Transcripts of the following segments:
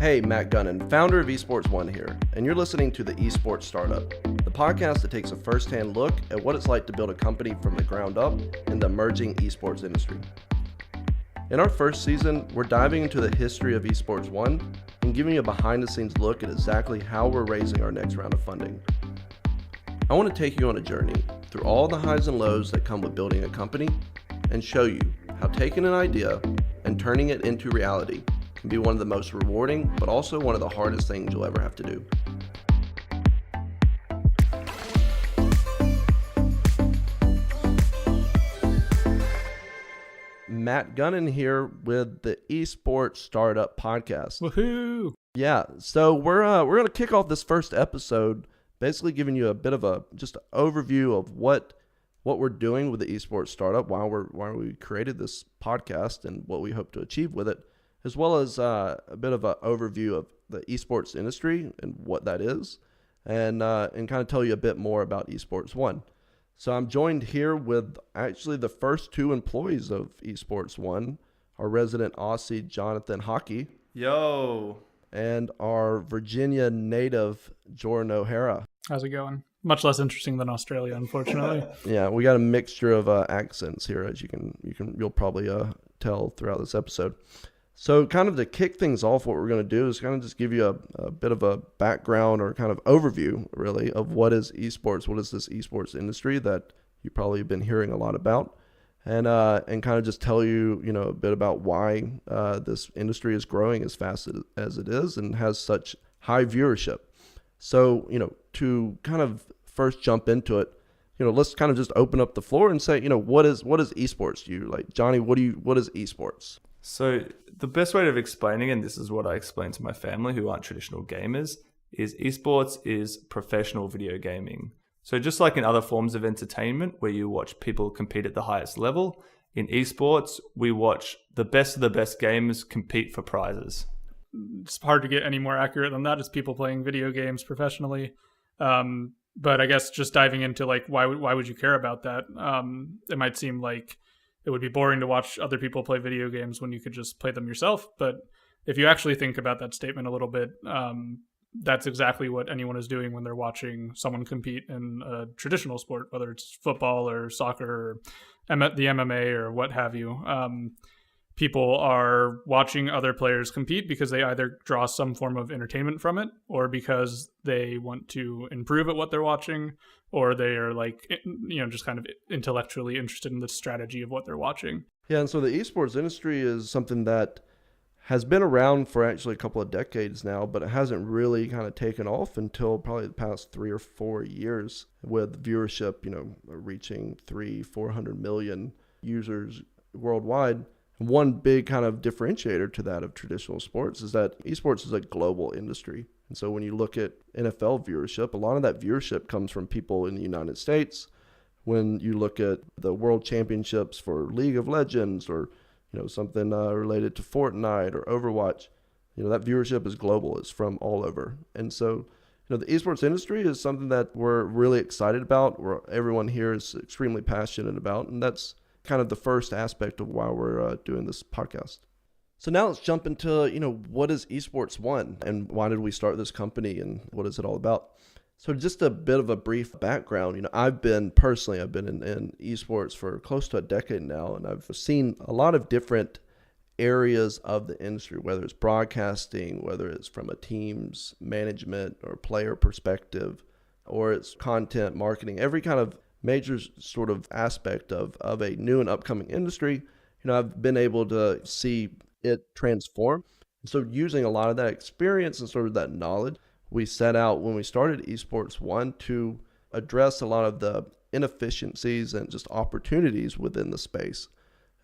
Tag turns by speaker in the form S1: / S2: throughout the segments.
S1: Hey, Matt Gunnan, founder of Esports One here, and you're listening to the Esports Startup, the podcast that takes a first-hand look at what it's like to build a company from the ground up in the emerging esports industry. In our first season, we're diving into the history of Esports One and giving you a behind-the-scenes look at exactly how we're raising our next round of funding. I want to take you on a journey through all the highs and lows that come with building a company and show you how taking an idea and turning it into reality can be one of the most rewarding, but also one of the hardest things you'll ever have to do. Matt Gunnan here with the Esports Startup Podcast.
S2: Woohoo!
S1: Yeah, so we're gonna kick off this first episode, basically giving you a bit of just an overview of what we're doing with the Esports Startup, why we created this podcast, and what we hope to achieve with it, as well as a bit of an overview of the esports industry and what that is, and kind of tell you a bit more about Esports One. So I'm joined here with actually the first two employees of Esports One, our resident Aussie, Jonathan Hockey.
S3: Yo.
S1: And our Virginia native, Jordan O'Hara.
S2: How's it going? Much less interesting than Australia, unfortunately.
S1: Yeah, we got a mixture of accents here, as you'll probably tell throughout this episode. So kind of to kick things off, what we're going to do is kind of just give you a bit of a background or kind of overview, really, of what is esports, what is this esports industry that you probably have been hearing a lot about, and kind of just tell you, a bit about why this industry is growing as fast as it is and has such high viewership. So, to kind of first jump into it, let's kind of just open up the floor and say, what is esports to you? Like, Johnny, what is esports?
S3: So the best way of explaining, and this is what I explain to my family who aren't traditional gamers, is esports is professional video gaming. So just like in other forms of entertainment where you watch people compete at the highest level, in esports, we watch the best of the best gamers compete for prizes.
S2: It's hard to get any more accurate than that. It's people playing video games professionally. But I guess just diving into like, why would you care about that? It might seem like it would be boring to watch other people play video games when you could just play them yourself. But if you actually think about that statement a little bit, that's exactly what anyone is doing when they're watching someone compete in a traditional sport, whether it's football or soccer or the MMA or what have you. People are watching other players compete because they either draw some form of entertainment from it, or because they want to improve at what they're watching, or they are just kind of intellectually interested in the strategy of what they're watching.
S1: Yeah, and so the esports industry is something that has been around for actually a couple of decades now, but it hasn't really kind of taken off until probably the past 3 or 4 years, with viewership, reaching 300-400 million users worldwide. One big kind of differentiator to that of traditional sports is that esports is a global industry. And so when you look at NFL viewership, a lot of that viewership comes from people in the United States. When you look at the world championships for League of Legends or, something related to Fortnite or Overwatch, that viewership is global. It's from all over. And so, the esports industry is something that we're really excited about, where everyone here is extremely passionate about. And that's kind of the first aspect of why we're doing this podcast. So now let's jump into, what is Esports One and why did we start this company and what is it all about? So just a bit of a brief background. I've been in esports for close to a decade now, and I've seen a lot of different areas of the industry, whether it's broadcasting, whether it's from a team's management or player perspective, or it's content marketing, every kind of major sort of aspect of a new and upcoming industry. I've been able to see it transform. So using a lot of that experience and sort of that knowledge, we set out when we started Esports One to address a lot of the inefficiencies and just opportunities within the space.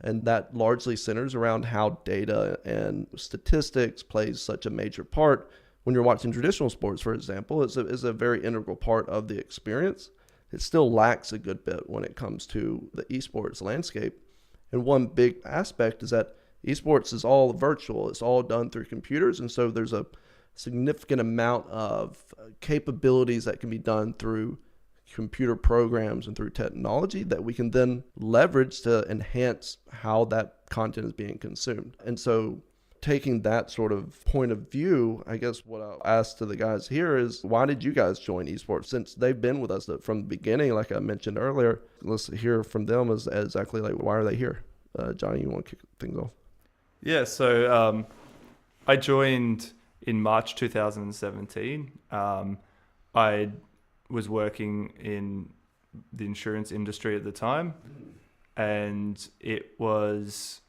S1: And that largely centers around how data and statistics plays such a major part. When you're watching traditional sports, for example, is a very integral part of the experience. It still lacks a good bit when it comes to the esports landscape. And one big aspect is that esports is all virtual. It's all done through computers. And so there's a significant amount of capabilities that can be done through computer programs and through technology that we can then leverage to enhance how that content is being consumed. And so taking that sort of point of view, I guess what I'll ask to the guys here is, why did you guys join esports? Since they've been with us from the beginning, like I mentioned earlier, let's hear from them as exactly like, why are they here? Johnny, you want to kick things off?
S3: Yeah, so I joined in March 2017. I was working in the insurance industry at the time, and it was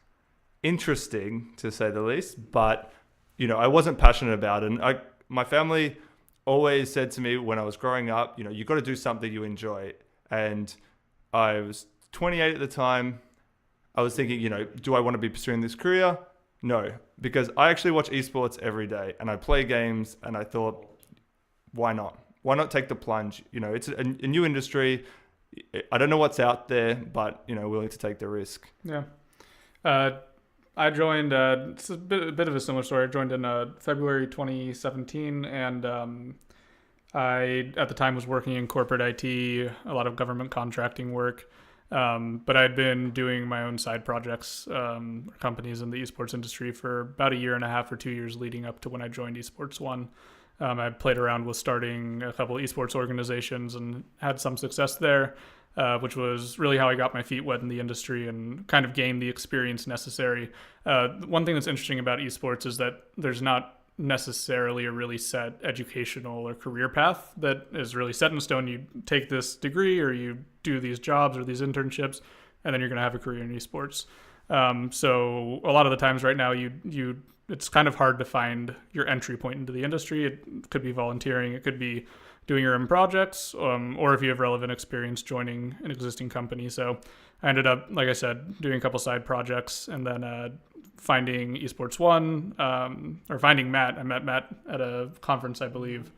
S3: interesting to say the least, but I wasn't passionate about it. And my family always said to me when I was growing up, you got to do something you enjoy. And I was 28 at the time. I was thinking, do I want to be pursuing this career? No, because I actually watch esports every day and I play games, and I thought, why not? Why not take the plunge? It's a new industry. I don't know what's out there, but willing to take the risk.
S2: Yeah. I joined, it's a bit of a similar story. I joined in February 2017, and I, at the time, was working in corporate IT, a lot of government contracting work, but I'd been doing my own side projects, companies in the esports industry for about a year and a half or 2 years leading up to when I joined Esports One. I played around with starting a couple of esports organizations and had some success there, which was really how I got my feet wet in the industry and kind of gained the experience necessary. One thing that's interesting about esports is that there's not necessarily a really set educational or career path that is really set in stone. You take this degree or you do these jobs or these internships, and then you're going to have a career in esports. So a lot of the times right now, it's kind of hard to find your entry point into the industry. It could be volunteering. It could be doing your own projects, or if you have relevant experience, joining an existing company. So I ended up, like I said, doing a couple side projects, and then finding Esports One, or finding Matt. I met Matt at a conference, I believe,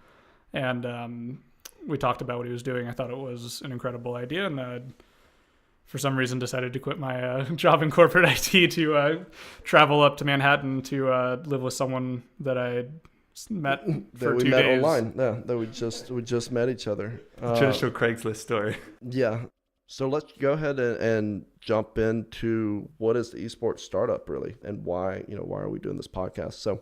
S2: and we talked about what he was doing. I thought it was an incredible idea, and for some reason decided to quit my job in corporate IT to travel up to Manhattan to live with someone that I met for 2 days.
S1: Met online. Yeah, that we just met each other.
S3: Traditional Craigslist story.
S1: Yeah. So let's go ahead and jump into what is the esports startup really, and why are we doing this podcast? So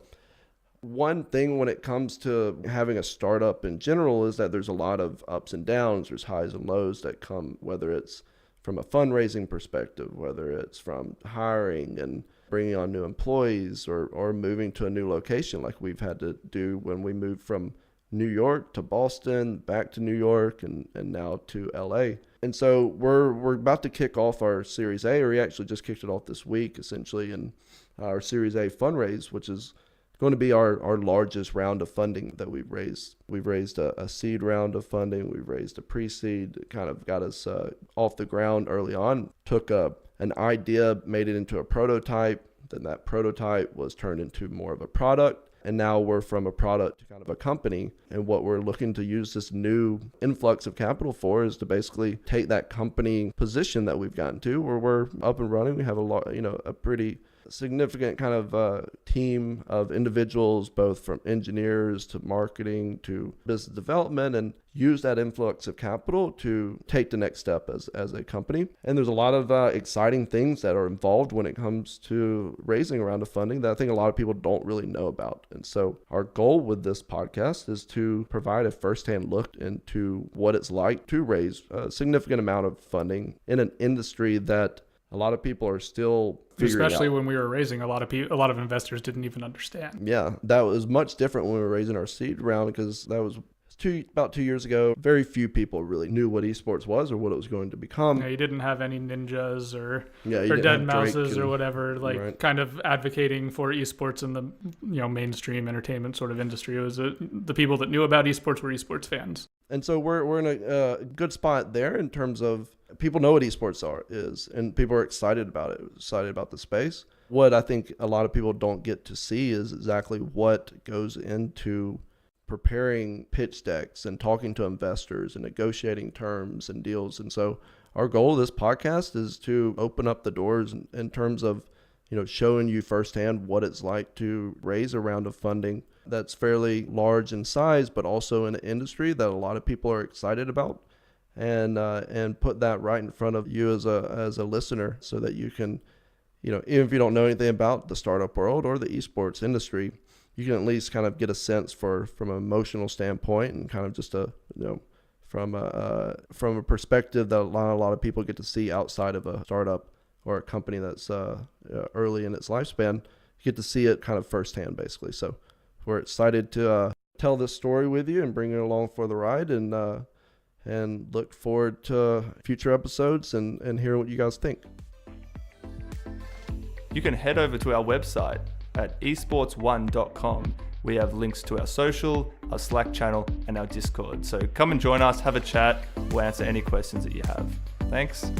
S1: one thing when it comes to having a startup in general is that there's a lot of ups and downs. There's highs and lows that come, whether it's from a fundraising perspective, whether it's from hiring and bringing on new employees, or moving to a new location like we've had to do when we moved from New York to Boston, back to New York, and now to LA. And so we're about to kick off our Series A, or we actually just kicked it off this week, essentially, and our Series A fundraise, which is going to be our largest round of funding that we've raised. We've raised a seed round of funding. We've raised a pre-seed. It kind of got us off the ground early on. Took an idea, made it into a prototype. Then that prototype was turned into more of a product. And now we're from a product to kind of a company. And what we're looking to use this new influx of capital for is to basically take that company position that we've gotten to, where we're up and running. We have a pretty significant kind of team of individuals, both from engineers to marketing to business development, and use that influx of capital to take the next step as a company. And there's a lot of exciting things that are involved when it comes to raising a round of funding that I think a lot of people don't really know about. And so our goal with this podcast is to provide a firsthand look into what it's like to raise a significant amount of funding in an industry that a lot of people are still figuring
S2: Especially
S1: out.
S2: when we were raising, a lot of investors didn't even understand.
S1: Yeah, that was much different when we were raising our seed round, because that was about 2 years ago. Very few people really knew what esports was or what it was going to become.
S2: Yeah, you didn't have any ninjas or
S1: didn't
S2: dead
S1: have
S2: mouses
S1: Drake
S2: or whatever,
S1: right.
S2: kind of advocating for esports in the mainstream entertainment sort of industry. It was the people that knew about esports were esports fans.
S1: And so we're in a good spot there in terms of people know what esports is, and people are excited about it, excited about the space. What I think a lot of people don't get to see is exactly what goes into preparing pitch decks and talking to investors and negotiating terms and deals. And so our goal of this podcast is to open up the doors in terms of, showing you firsthand what it's like to raise a round of funding that's fairly large in size, but also in an industry that a lot of people are excited about, and put that right in front of you as a listener, so that you can even if you don't know anything about the startup world or the esports industry, you can at least kind of get a sense from an emotional standpoint, and kind of just from a perspective that not a lot of people get to see outside of a startup or a company that's early in its lifespan. You get to see it kind of firsthand, basically. So we're excited to tell this story with you and bring it along for the ride, and look forward to future episodes and hear what you guys think.
S3: You can head over to our website at esports1.com. We have links to our social, our Slack channel, and our Discord. So come and join us, have a chat. We'll answer any questions that you have. Thanks.